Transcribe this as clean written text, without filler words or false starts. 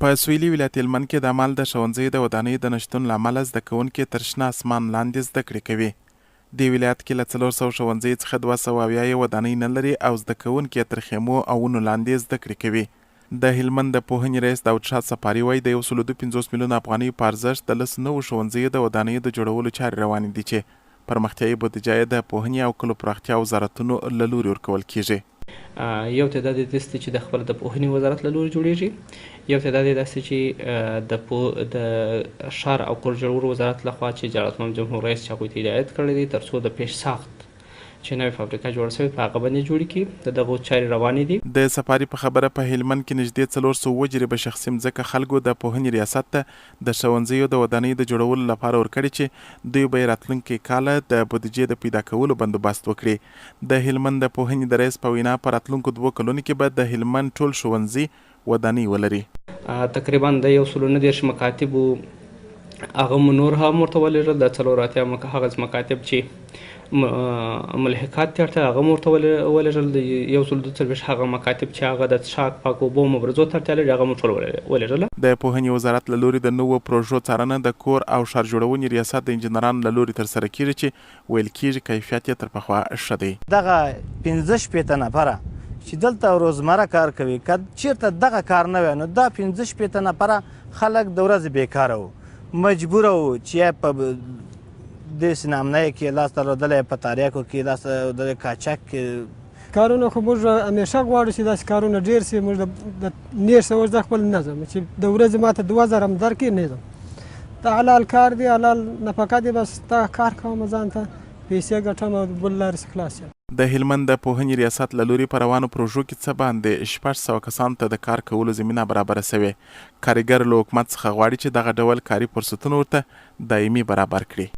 په سویلي ولایت هلمند کې د عمل د ښوونځیو د ودانیو د نشتون له امله زده کوونکي تر شنه اسمان لاندې زده کړې کوي. دې ولایت کې له 400 ښوونځیو څخه 280 یې ودانۍ نه لري او زده کوونکي تر خیمو او ونو لاندې زده کړې کوي. د هلمند د پوهنې رئیس داود شاه سفاري وایي د 150 میلیونه افغانیو په ارزښت د 10 نوو ښوونځیو د ودانیو د جوړولو چارې روانې دي چې پرمختیایي بودیجه یې د پوهنې او کلو پراختیا وزارتونو له لوري ورکول کیږي. یو تعداد یې داسې چې د خپل د پوهنې وزارت له لوري جوړیږي، یو تعداد یې داسې چې د ښار او کور جوړولو وزارت لخوا چې جلالت محمد جمهور رئیس چې هغوی ته هدایت کړی دی تر څو د پیش ساخت چې نوې فابریکه جوړه شوې په هغه باندې جوړې کړي. د دغو چارې روانې دي. د سفاري په خبره په هلمند کې نږدې 400 جریبه شخصي مځکه خلکو د پوهنې ریاست ته د ښوونځیو د ودانیو د جوړولو لپاره ورکړې چې دوی به یې راتلونکي کاله د بودیجې د پیدا کولو بندوبست وکړي. د هلمند د پوهنې د رئیس په وینا په راتلونکو 2 کلونو کې به د هلمند ټول ښوونځي ودانۍ ولري. تقریبا د 119 مکاتبو هغه نور هم ورته ولېږل، د 4 هغه مکاتب چې ملحقات ته اړتیا هغه ورته ولېږل، د 142 هغه مکاتب چې هغه د څښاک پاکو اوبو مبرزو ته اړتیا لري هغه مو ټول ولېږل. د پوهنې وزارت له لوري د نوو پروژو څارنه د کور او ښار جوړونې ریاست د انجینرانو له لوري ترسره کیږي چې ویل کیږي کیفیت یې تر پخوا ښه دی. دغه 15 نفره چې دلته روزمره کار کوي که چیرته دغه کار نه وی نو دا 15 نفره خلک د ورځې بیکاره وو، مجبوره وو چې په داسې نامنه کې لاس درلودلی په تاریکو کې لاس درلودلی کاچک کې کارونه خو موږ همیشه غواړو چې داسې کارونه ډېر شي. موږ د نیش اوس د خپل نظم چې د ورځې ماته 2000 هم درکړي نظم د حلال کار دی، حلال نفقه دی، بس دا کار کوم ځان ته پیسې ګټم او بل لارې څخه خلاص یم. د هلمند د پوهنې ریاست له لوري په روانو پروژو کې څه باندې 600 کسانو ته د کار کولو زمینه برابره سوې. کارګر له حکومت څخه غواړي چې دغه ډول کاري فرصتونه ورته دایمي برابر کړي.